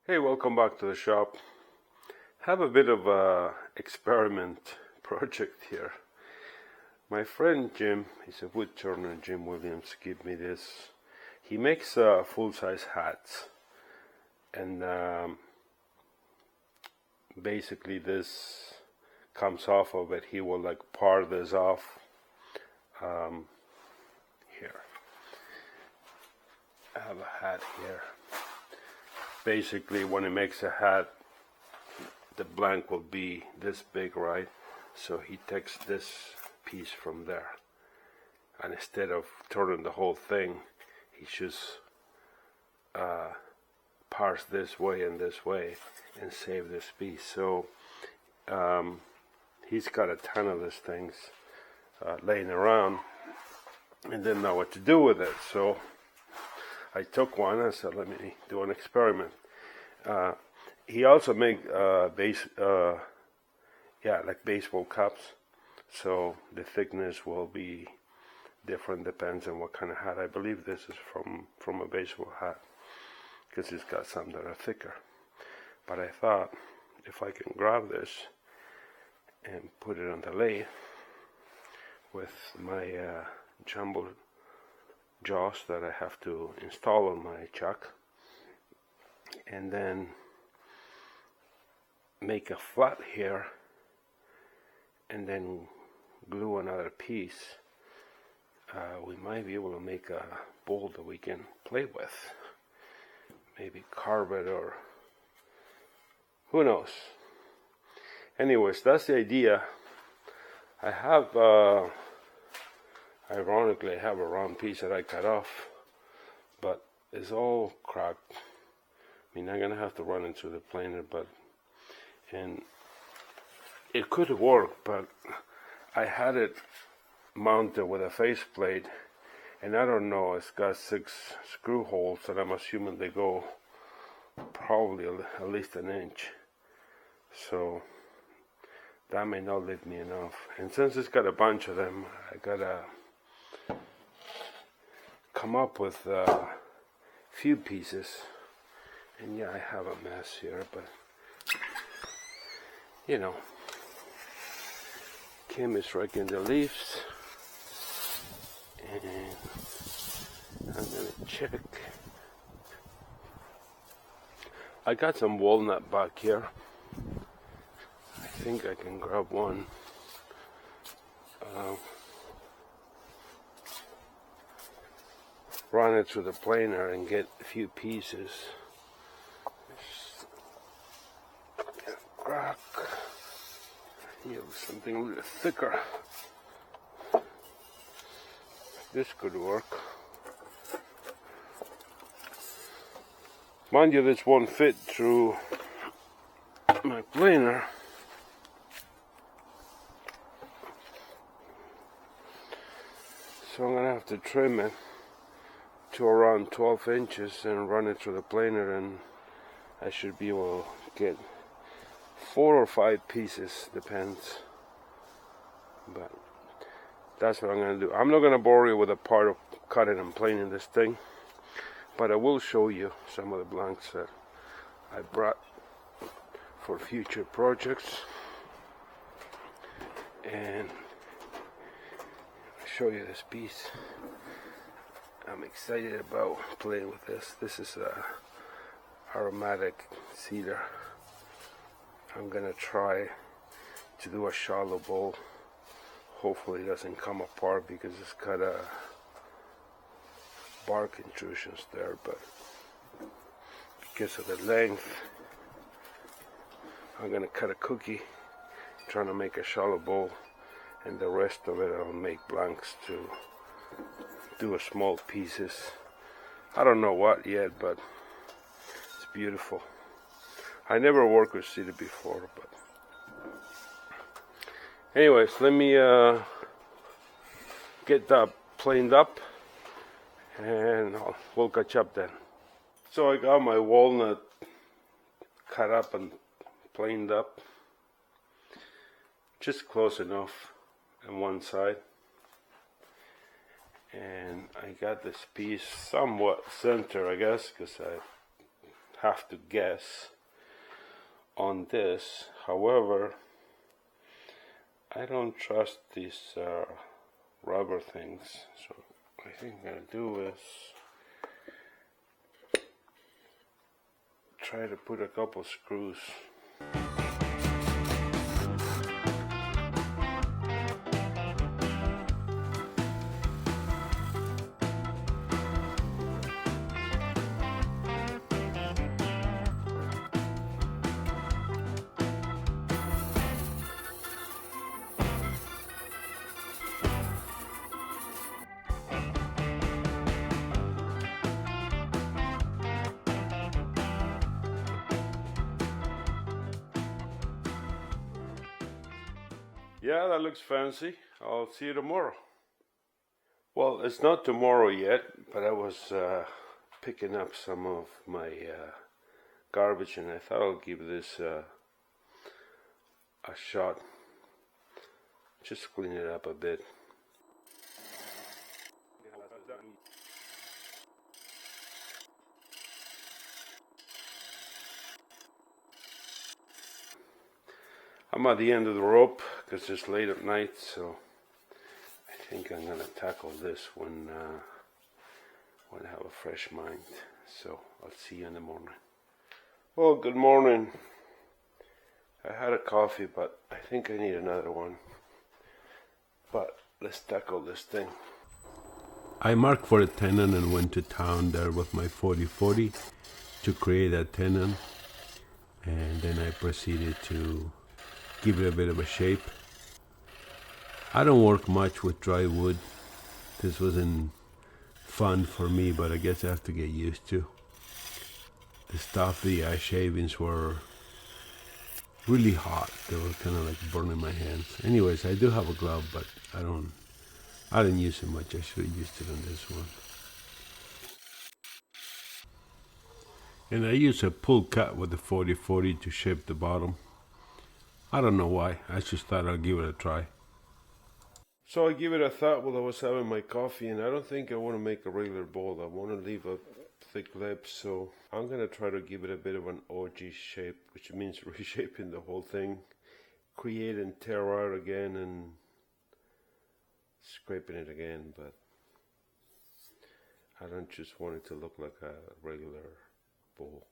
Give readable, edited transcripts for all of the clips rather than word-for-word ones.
Hey, welcome back to the shop. Have a bit of a experiment project here. My friend Jim, he's a woodturner, Jim Williams, gave me this. He makes full-size hats, and basically this comes off of it. He will like par this off here. I have a hat here. Basically, when he makes a hat, the blank will be this big, right? So he takes this piece from there, and instead of turning the whole thing, he just parse this way and save this piece. So he's got a ton of these things laying around and didn't know what to do with it. So I took one and said, let me do an experiment. He also make like baseball caps. So the thickness will be different, depends on what kind of hat. I believe this is from a baseball hat, because it's got some that are thicker. But I thought, if I can grab this and put it on the lathe with my jumbo jaws that I have to install on my chuck, and then make a flat here, and then glue another piece, we might be able to make a bowl that we can play with. Maybe carve it, or who knows. Anyways, that's the idea. I have ironically, I have a round piece that I cut off, but it's all cracked. I mean, I'm gonna have to run it through the planer, and it could work, but I had it mounted with a faceplate, and I don't know, it's got 6 screw holes, and I'm assuming they go probably at least an inch. So that may not leave me enough. And since it's got a bunch of them, I gotta come up with a few pieces. And yeah, I have a mess here, but you know, Kim is raking the leaves, and I'm gonna check. I got some walnut back here. I think I can grab one. Run it through the planer and get a few pieces. Crack. Here, something a little thicker. This could work. Mind you, this won't fit through my planer. So I'm gonna have to trim it to around 12 inches and run it through the planer, and I should be able to get 4 or 5 pieces, depends. But that's what I'm gonna do. I'm not gonna bore you with a part of cutting and planing this thing, but I will show you some of the blanks that I brought for future projects, and I'll show you this piece. I'm excited about playing with this. This is a aromatic cedar. I'm gonna try to do a shallow bowl. Hopefully it doesn't come apart because it's got a bark intrusions there, but because of the length, I'm gonna cut a cookie, trying to make a shallow bowl, and the rest of it I'll make blanks to do a small pieces. I don't know what yet, but it's beautiful. I never worked with cedar before, but anyways, let me get that planed up, and we'll catch up then. So I got my walnut cut up and planed up, just close enough on one side. And I got this piece somewhat center, I guess, because I have to guess on this. However, I don't trust these rubber things, so I think I'm gonna do is try to put a couple screws. Yeah, that looks fancy. I'll see you tomorrow. Well, it's not tomorrow yet, but I was picking up some of my garbage, and I thought I'll give this a shot. Just clean it up a bit. I'm at the end of the rope because it's late at night, so I think I'm gonna tackle this when I have a fresh mind. So I'll see you in the morning. Well, good morning. I had a coffee, but I think I need another one. But let's tackle this thing. I marked for a tenon and went to town there with my 40-40 to create a tenon, and then I proceeded to give it a bit of a shape. I don't work much with dry wood. This wasn't fun for me, but I guess I have to get used to. The stuff, the shavings were really hot. They were kind of like burning my hands. Anyways, I do have a glove, but I didn't use it much. I should have used it on this one. And I use a pull cut with the 40-40 to shape the bottom. I don't know why. I just thought I'd give it a try. So I give it a thought while I was having my coffee, and I don't think I want to make a regular bowl. I want to leave a thick lip, so I'm going to try to give it a bit of an OG shape, which means reshaping the whole thing, create and tear out again, and scraping it again, but I don't just want it to look like a regular bowl.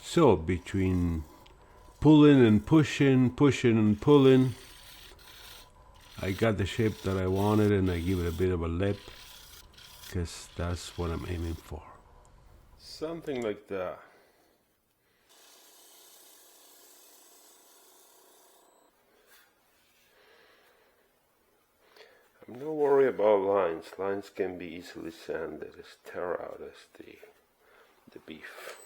So between pulling and pushing, pushing and pulling, I got the shape that I wanted, and I give it a bit of a lip because that's what I'm aiming for. Something like that. I'm no worry about lines. Lines can be easily sanded. As tear out as the beef.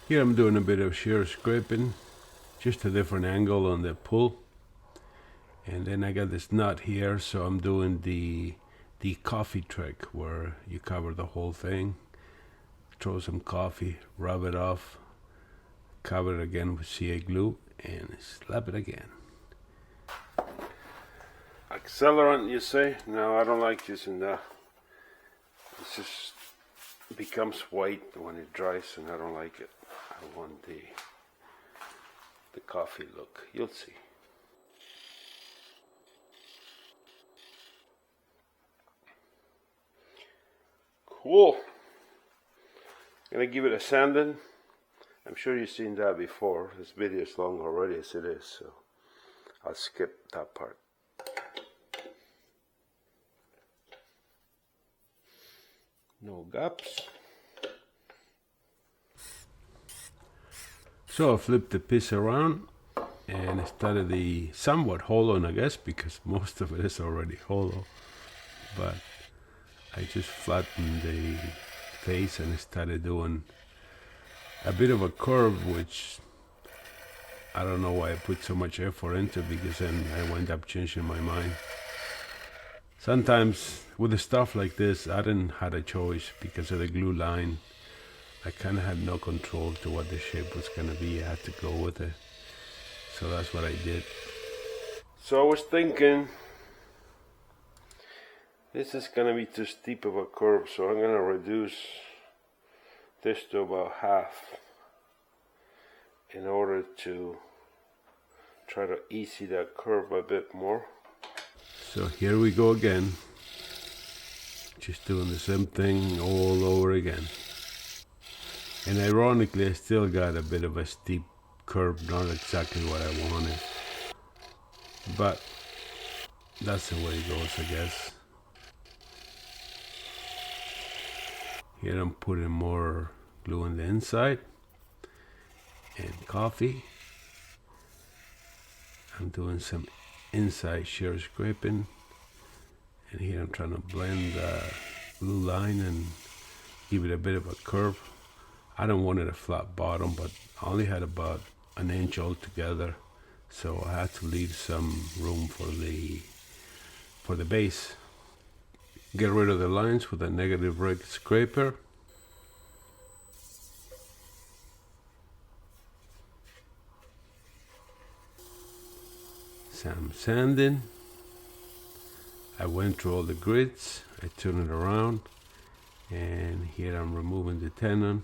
Here I'm doing a bit of shear scraping, just a different angle on the pull. And then I got this nut here, so I'm doing the coffee trick where you cover the whole thing, throw some coffee, rub it off, cover it again with CA glue, and slap it again. Accelerant, you say? No, I don't like using that. It just becomes white when it dries, and I don't like it. I want the coffee look. You'll see. Cool. I'm gonna give it a sanding. I'm sure you've seen that before. This video is long already as it is, so I'll skip that part. No gaps. So I flipped the piece around and I started the somewhat hollow, I guess, because most of it is already hollow. But I just flattened the face and I started doing a bit of a curve, which I don't know why I put so much effort into, because then I wound up changing my mind. Sometimes with the stuff like this, I didn't have a choice because of the glue line. I kind of had no control to what the shape was going to be. I had to go with it. So that's what I did. So I was thinking, This is gonna be too steep of a curve, so I'm gonna reduce this to about half in order to try to easy that curve a bit more. So here we go again, just doing the same thing all over again. And ironically, I still got a bit of a steep curve, not exactly what I wanted, but that's the way it goes, I guess. Here I'm putting more glue on the inside and coffee. I'm doing some inside shear scraping, and here I'm trying to blend the blue line and give it a bit of a curve. I don't want it a flat bottom, but I only had about an inch altogether, so I had to leave some room for the base. Get rid of the lines with a negative rake scraper. Some sanding. I went through all the grids, I turned it around, and here I'm removing the tenon,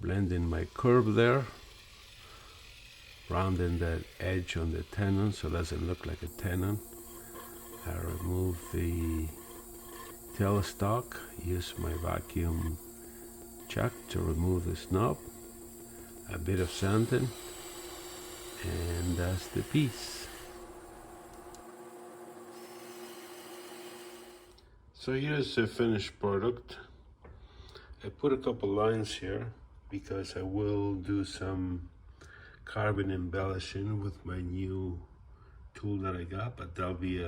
blending my curve there, rounding that edge on the tenon so it doesn't look like a tenon. I remove the tailstock, use my vacuum chuck to remove the snob, a bit of sanding, and that's the piece. So here's the finished product. I put a couple lines here because I will do some carbon embellishing with my new tool that I got, but that'll be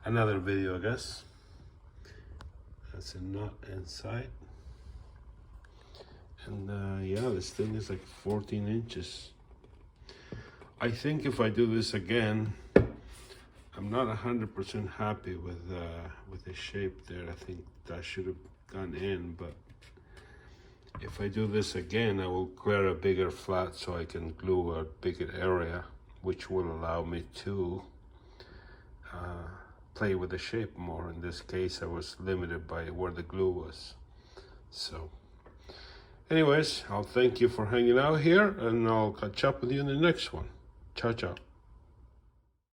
another video, I guess. That's a nut inside. And yeah, this thing is like 14 inches. I think if I do this again, I'm not 100% happy with the shape there. I think that should have gone in, but if I do this again, I will clear a bigger flat so I can glue a bigger area, which will allow me to play with the shape more. In this case, I was limited by where the glue was. So anyways, I'll thank you for hanging out here, and I'll catch up with you in the next one. Ciao, ciao.